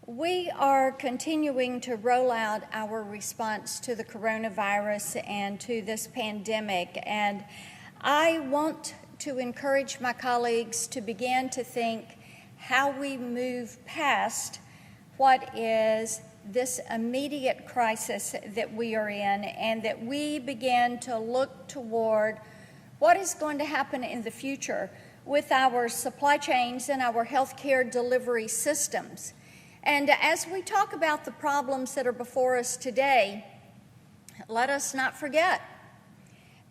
We are continuing to roll out our response to the coronavirus and to this pandemic, and I want to encourage my colleagues to begin to think how we move past what is this immediate crisis that we are in, and that we begin to look toward what is going to happen in the future with our supply chains and our healthcare delivery systems. And as we talk about the problems that are before us today, let us not forget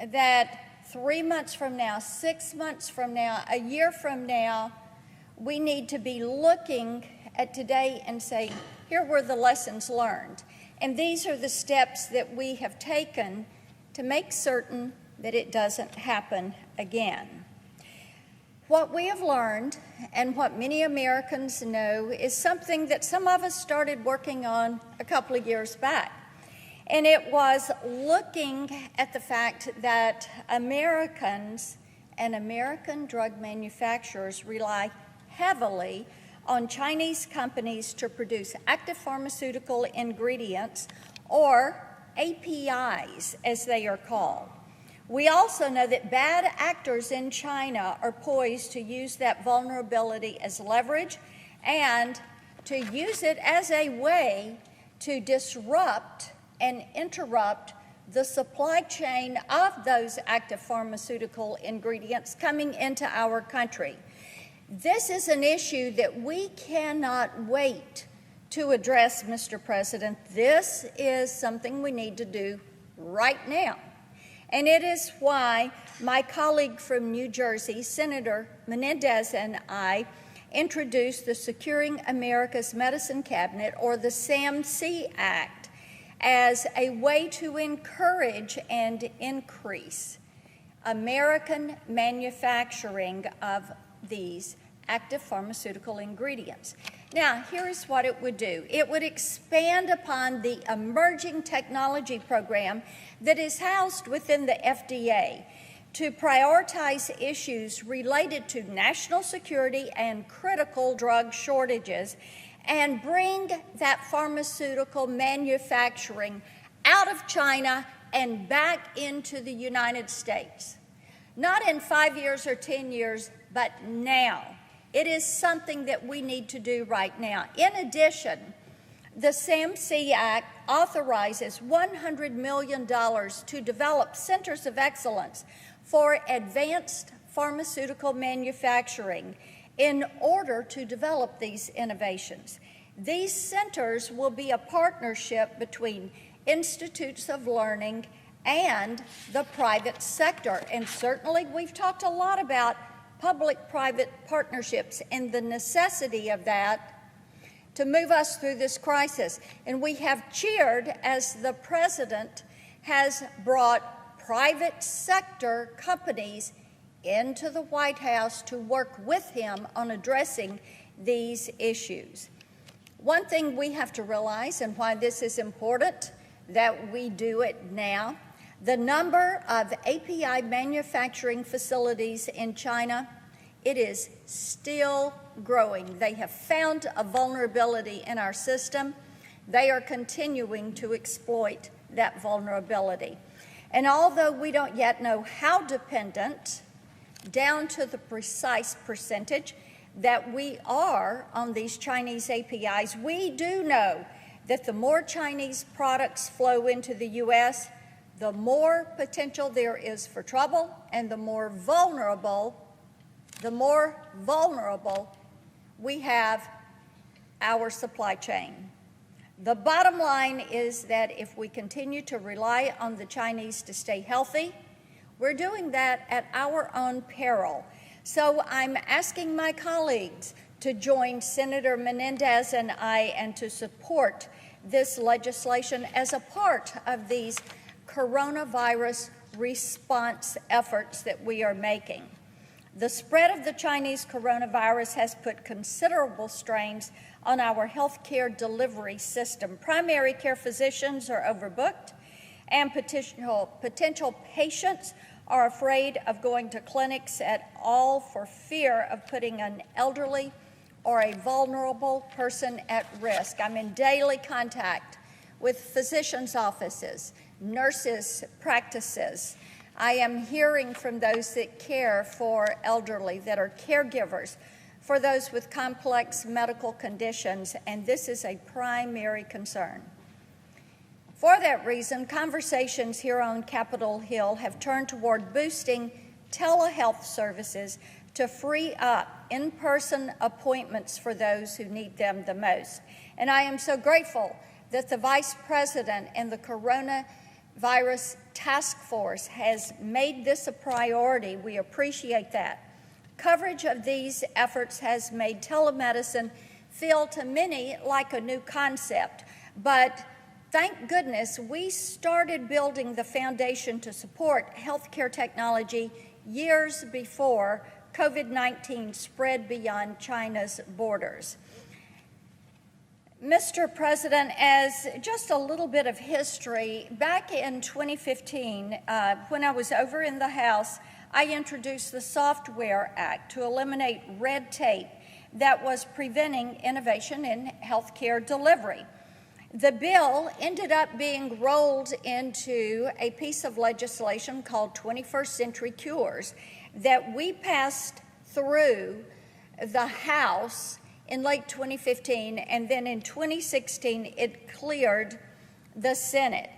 that 3 months from now, 6 months from now, a year from now, we need to be looking at today and saying, here were the lessons learned. And these are the steps that we have taken to make certain that it doesn't happen again. What we have learned, and what many Americans know, is something that some of us started working on a couple of years back. And it was looking at the fact that Americans and American drug manufacturers rely heavily on Chinese companies to produce active pharmaceutical ingredients, or APIs as they are called. We also know that bad actors in China are poised to use that vulnerability as leverage and to use it as a way to disrupt and interrupt the supply chain of those active pharmaceutical ingredients coming into our country. This is an issue that we cannot wait to address, Mr. President. This is something we need to do right now. And it is why my colleague from New Jersey, Senator Menendez, and I introduced the Securing America's Medicine Cabinet, or the SAMC Act, as a way to encourage and increase American manufacturing of these active pharmaceutical ingredients. Now, here's what it would do. It would expand upon the emerging technology program that is housed within the FDA to prioritize issues related to national security and critical drug shortages, and bring that pharmaceutical manufacturing out of China and back into the United States. Not in 5 years or 10 years, but now. It is something that we need to do right now. In addition, the SAMC Act authorizes $100 million to develop centers of excellence for advanced pharmaceutical manufacturing in order to develop these innovations. These centers will be a partnership between institutes of learning and the private sector. And certainly we've talked a lot about public-private partnerships and the necessity of that to move us through this crisis. And we have cheered as the President has brought private sector companies into the White House to work with him on addressing these issues. One thing we have to realize, and why this is important that we do it now, the number of API manufacturing facilities in China, it is still growing. They have found a vulnerability in our system. They are continuing to exploit that vulnerability. And although we don't yet know how dependent, down to the precise percentage, that we are on these Chinese APIs, we do know that the more Chinese products flow into the U.S., the more potential there is for trouble, and the more vulnerable we have our supply chain. The bottom line is that if we continue to rely on the Chinese to stay healthy, we're doing that at our own peril. So I'm asking my colleagues to join Senator Menendez and I and to support this legislation as a part of these coronavirus response efforts that we are making. The spread of the Chinese coronavirus has put considerable strains on our healthcare delivery system. Primary care physicians are overbooked, and potential patients are afraid of going to clinics at all for fear of putting an elderly, or a vulnerable person at risk. I'm in daily contact with physicians' offices, nurses' practices. I am hearing from those that care for elderly, that are caregivers for those with complex medical conditions, and this is a primary concern. For that reason, conversations here on Capitol Hill have turned toward boosting telehealth services to free up in-person appointments for those who need them the most. And I am so grateful that the Vice President and the Coronavirus Task Force has made this a priority. We appreciate that. Coverage of these efforts has made telemedicine feel to many like a new concept, but thank goodness we started building the foundation to support healthcare technology years before COVID-19 spread beyond China's borders. Mr. President, as just a little bit of history, back in 2015, when I was over in the House, I introduced the Software Act to eliminate red tape that was preventing innovation in healthcare delivery. The bill ended up being rolled into a piece of legislation called 21st Century Cures that we passed through the House in late 2015, and then in 2016 it cleared the Senate.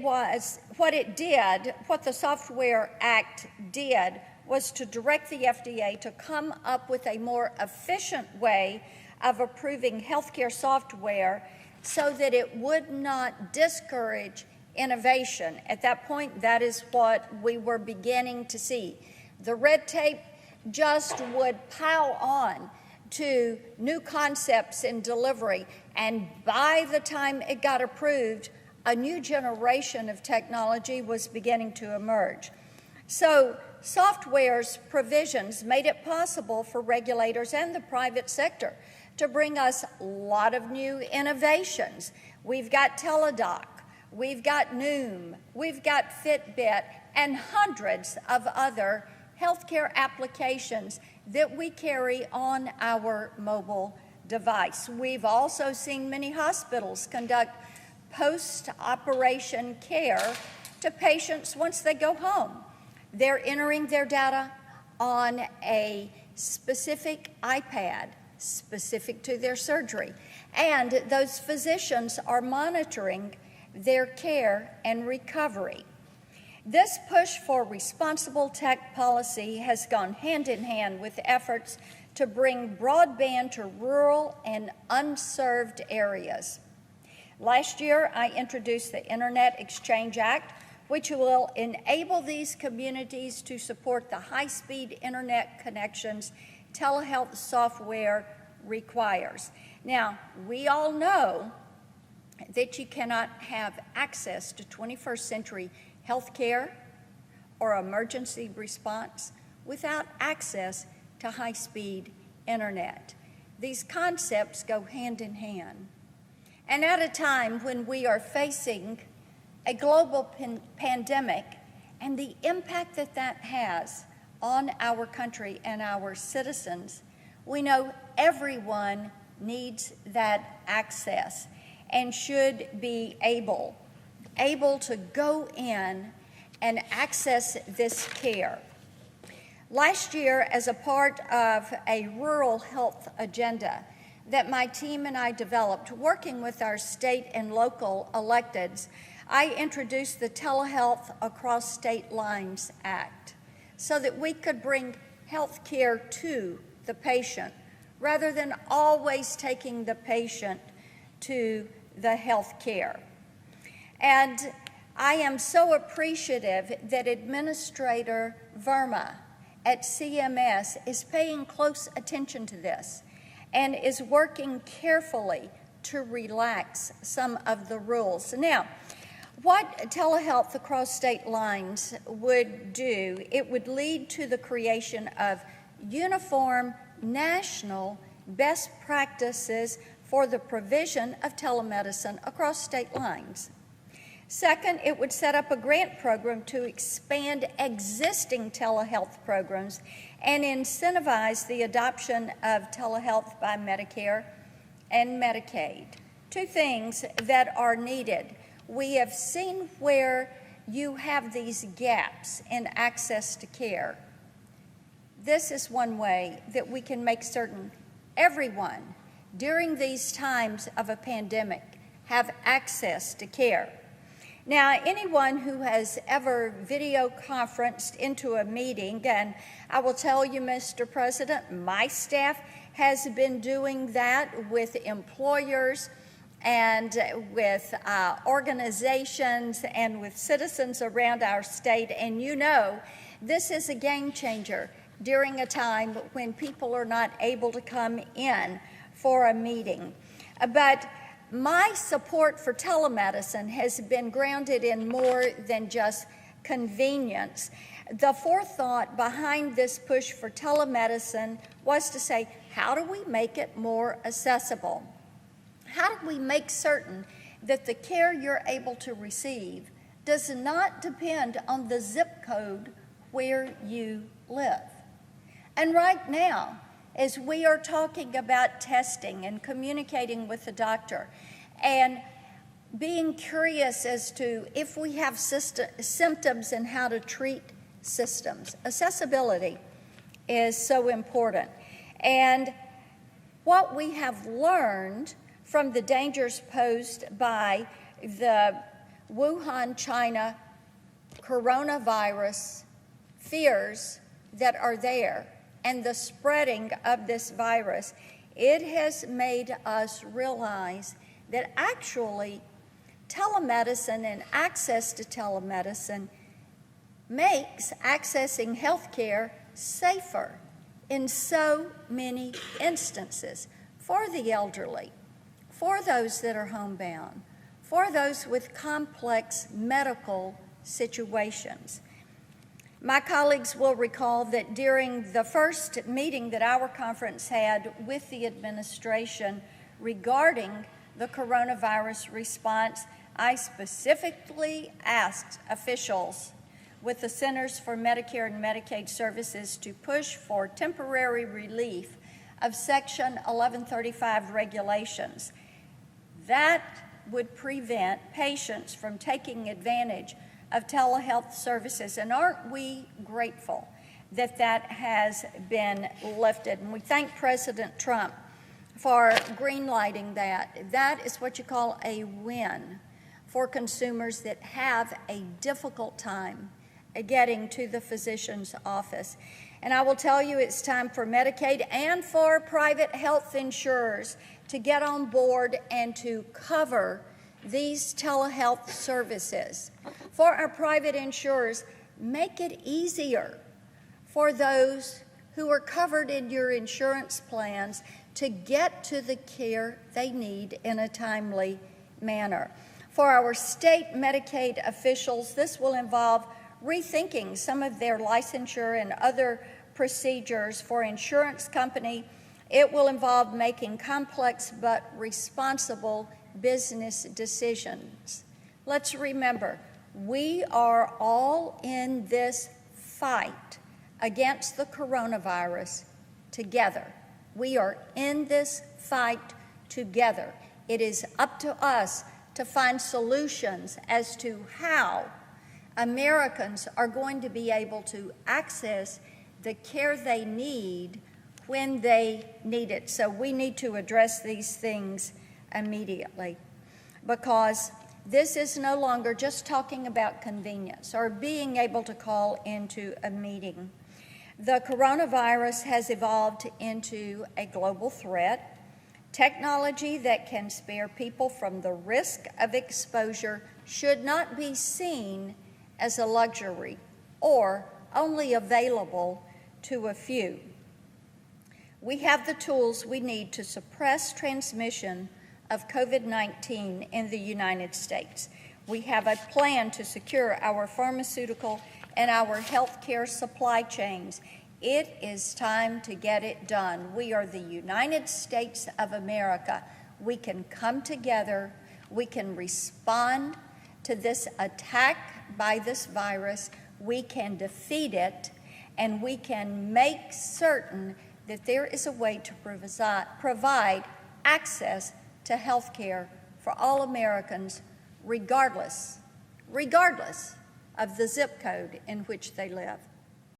What the Software Act did was to direct the FDA to come up with a more efficient way of approving healthcare software so that it would not discourage innovation. At that point, that is what we were beginning to see. The red tape just would pile on to new concepts in delivery, and by the time it got approved, a new generation of technology was beginning to emerge. So software's provisions made it possible for regulators and the private sector to bring us a lot of new innovations. We've got Teladoc, we've got Noom, we've got Fitbit, and hundreds of other healthcare applications that we carry on our mobile device. We've also seen many hospitals conduct post-operation care to patients once they go home. They're entering their data on a specific iPad specific to their surgery, and those physicians are monitoring their care and recovery. This push for responsible tech policy has gone hand in hand with efforts to bring broadband to rural and unserved areas. Last year, I introduced the Internet Exchange Act, which will enable these communities to support the high-speed internet connections telehealth software requires. Now, we all know that you cannot have access to 21st century healthcare or emergency response without access to high-speed internet. These concepts go hand in hand. And at a time when we are facing a global pandemic and the impact that that has on our country and our citizens, we know everyone needs that access and should be able to go in and access this care. Last year, as a part of a rural health agenda that my team and I developed, working with our state and local electeds, I introduced the Telehealth Across State Lines Act so that we could bring health care to the patient rather than always taking the patient to the health care. And I am so appreciative that Administrator Verma at CMS is paying close attention to this and is working carefully to relax some of the rules. Now, what telehealth across state lines would do, it would lead to the creation of uniform national best practices for the provision of telemedicine across state lines. Second, it would set up a grant program to expand existing telehealth programs and incentivize the adoption of telehealth by Medicare and Medicaid. Two things that are needed. We have seen where you have these gaps in access to care. This is one way that we can make certain everyone during these times of a pandemic have access to care. Now, anyone who has ever video conferenced into a meeting, and I will tell you, Mr. President, my staff has been doing that with employers and with organizations and with citizens around our state, and you know this is a game changer during a time when people are not able to come in for a meeting. But my support for telemedicine has been grounded in more than just convenience. The forethought behind this push for telemedicine was to say, how do we make it more accessible? How do we make certain that the care you're able to receive does not depend on the zip code where you live? And right now, as we are talking about testing and communicating with the doctor and being curious as to if we have symptoms and how to treat systems, accessibility is so important. And what we have learned from the dangers posed by the Wuhan, China coronavirus fears that are there and the spreading of this virus, it has made us realize that actually telemedicine and access to telemedicine makes accessing health care safer in so many instances for the elderly, for those that are homebound, for those with complex medical situations. My colleagues will recall that during the first meeting that our conference had with the administration regarding the coronavirus response, I specifically asked officials with the Centers for Medicare and Medicaid Services to push for temporary relief of Section 1135 regulations. That would prevent patients from taking advantage of telehealth services, and aren't we grateful that that has been lifted? And we thank President Trump for greenlighting that. That is what you call a win for consumers that have a difficult time getting to the physician's office. And I will tell you, it's time for Medicaid and for private health insurers to get on board and to cover these telehealth services. For our private insurers, make it easier for those who are covered in your insurance plans to get to the care they need in a timely manner. For our state Medicaid officials, this will involve rethinking some of their licensure and other procedures. For insurance company, it will involve making complex but responsible business decisions. Let's remember, we are all in this fight against the coronavirus together. We are in this fight together. It is up to us to find solutions as to how Americans are going to be able to access the care they need when they need it. So we need to address these things immediately, because this is no longer just talking about convenience or being able to call into a meeting. The coronavirus has evolved into a global threat. Technology that can spare people from the risk of exposure should not be seen as a luxury or only available to a few. We have the tools we need to suppress transmission of COVID-19 in the United States. We have a plan to secure our pharmaceutical and our healthcare supply chains. It is time to get it done. We are the United States of America. We can come together. We can respond to this attack by this virus, we can defeat it, and we can make certain that there is a way to provide access to health care for all Americans, regardless of the zip code in which they live.